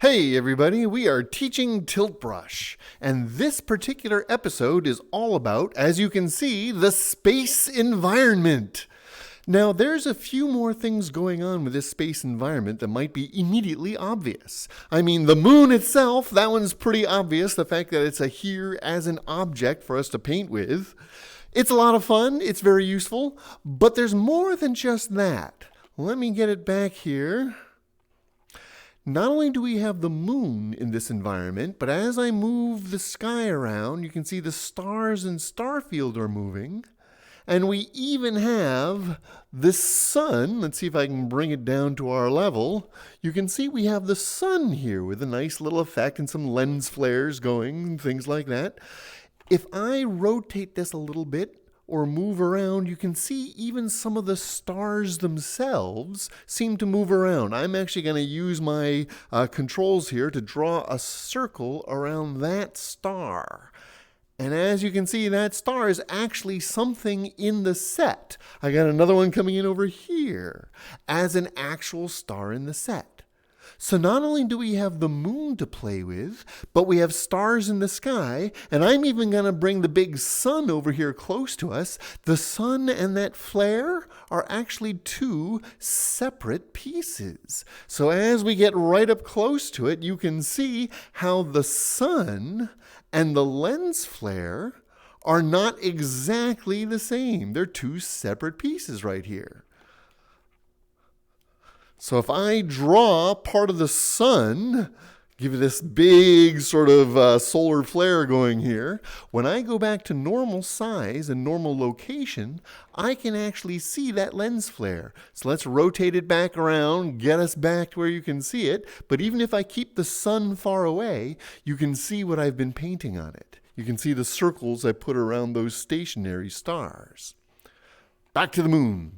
Hey everybody, we are teaching Tilt Brush, and this particular episode is all about, as you can see, the space environment. Now, there's a few more things going on with this space environment that might be immediately obvious. I mean, the moon itself, that one's pretty obvious, the fact that it's here as an object for us to paint with. It's a lot of fun, it's very useful, but there's more than just that. Let me get it back here. Not only do we have the moon in this environment, but as I move the sky around, you can see the stars in Starfield are moving. And we even have the sun. Let's see if I can bring it down to our level. You can see we have the sun here with a nice little effect and some lens flares going and things like that. If I rotate this a little bit, or move around, you can see even some of the stars themselves seem to move around. I'm actually going to use my controls here to draw a circle around that star. And as you can see, that star is actually something in the set. I got another one coming in over here as an actual star in the set. So not only do we have the moon to play with, but we have stars in the sky, and I'm even going to bring the big sun over here close to us. The sun and that flare are actually two separate pieces. So as we get right up close to it, you can see how the sun and the lens flare are not exactly the same. They're two separate pieces right here. So if I draw part of the sun, give it this big sort of solar flare going here, when I go back to normal size and normal location, I can actually see that lens flare. So let's rotate it back around, get us back to where you can see it. But even if I keep the sun far away, you can see what I've been painting on it. You can see the circles I put around those stationary stars. Back to the moon.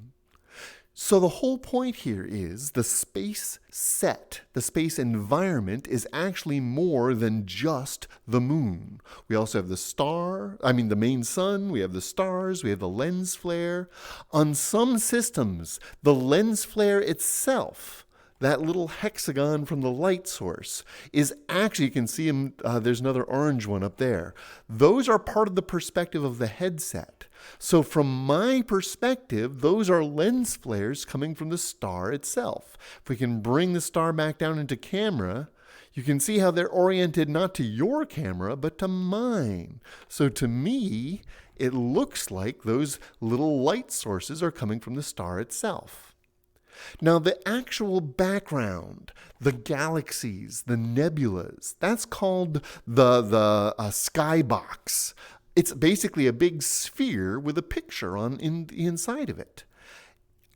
So the whole point here is the space set, the space environment is actually more than just the moon. We also have the main sun, we have the stars, we have the lens flare. On some systems, the lens flare itself, that little hexagon from the light source, is actually, you can see them, there's another orange one up there. Those are part of the perspective of the headset. So from my perspective, those are lens flares coming from the star itself. If we can bring the star back down into camera, you can see how they're oriented not to your camera, but to mine. So to me, it looks like those little light sources are coming from the star itself. Now, the actual background, the galaxies, the nebulas, that's called the skybox. It's basically a big sphere with a picture in the inside of it.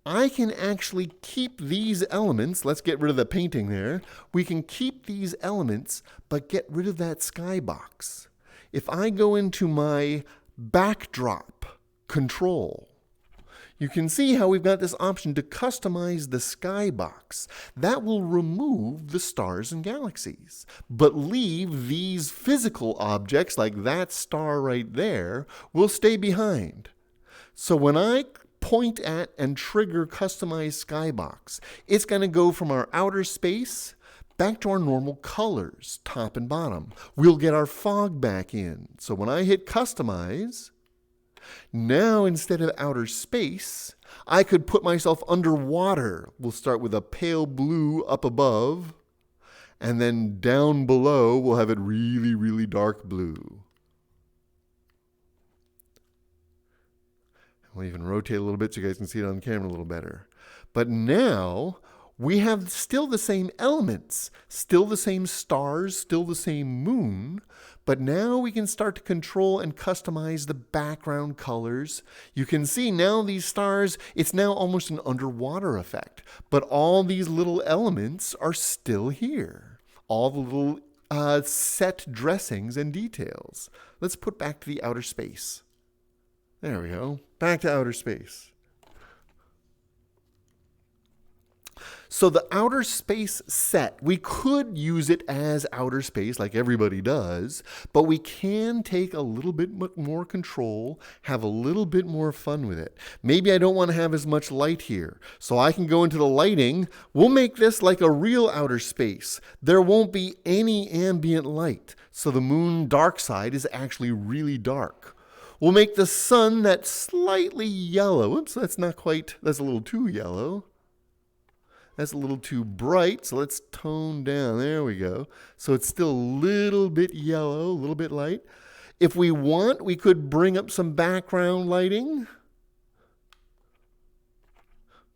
I can actually keep these elements. Let's get rid of the painting there. We can keep these elements, but get rid of that skybox. If I go into my backdrop control, you can see how we've got this option to customize the skybox. That will remove the stars and galaxies, but leave these physical objects like that star right there will stay behind. So when I point at and trigger customize skybox, it's going to go from our outer space back to our normal colors, top and bottom. We'll get our fog back in. So when I hit customize, now, instead of outer space, I could put myself underwater. We'll start with a pale blue up above, and then down below, we'll have it really, really dark blue. We'll even rotate a little bit so you guys can see it on camera a little better. But now, we have still the same elements, still the same stars, still the same moon, but now we can start to control and customize the background colors. You can see now these stars, it's now almost an underwater effect, but all these little elements are still here. All the little set dressings and details. Let's put back to the outer space. There we go, back to outer space. So the outer space set, we could use it as outer space like everybody does, but we can take a little bit more control, have a little bit more fun with it. Maybe I don't want to have as much light here, so I can go into the lighting. We'll make this like a real outer space. There won't be any ambient light, so the moon dark side is actually really dark. We'll make the sun that slightly yellow. Oops, that's not quite, that's a little too yellow. That's a little too bright, so let's tone down. There we go. So it's still a little bit yellow, a little bit light. If we want, we could bring up some background lighting.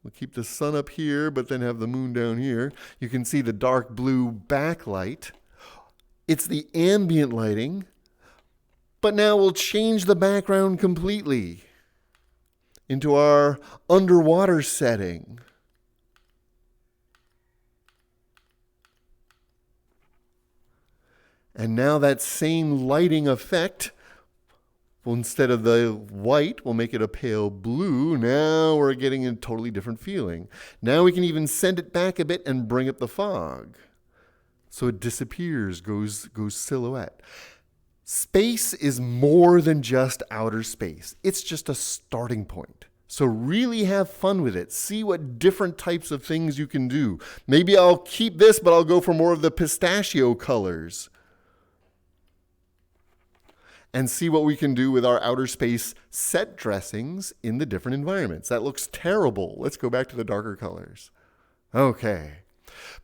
We'll keep the sun up here, but then have the moon down here. You can see the dark blue backlight. It's the ambient lighting. But now we'll change the background completely into our underwater setting. And now that same lighting effect, well, instead of the white, we'll make it a pale blue. Now we're getting a totally different feeling. Now we can even send it back a bit and bring up the fog. So it disappears, goes silhouette. Space is more than just outer space. It's just a starting point. So really have fun with it. See what different types of things you can do. Maybe I'll keep this, but I'll go for more of the pistachio colors. And see what we can do with our outer space set dressings in the different environments. That looks terrible. Let's go back to the darker colors. Okay.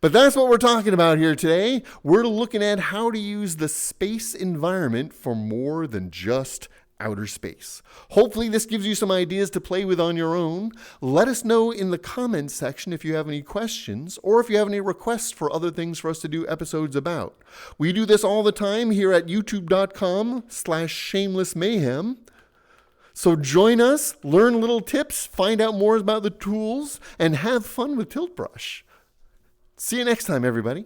But that's what we're talking about here today. We're looking at how to use the space environment for more than just outer space. Hopefully this gives you some ideas to play with on your own. Let us know in the comments section if you have any questions or if you have any requests for other things for us to do episodes about. We do this all the time here at youtube.com/shamelessmayhem. So join us, learn little tips, find out more about the tools, and have fun with Tilt Brush. See you next time, everybody.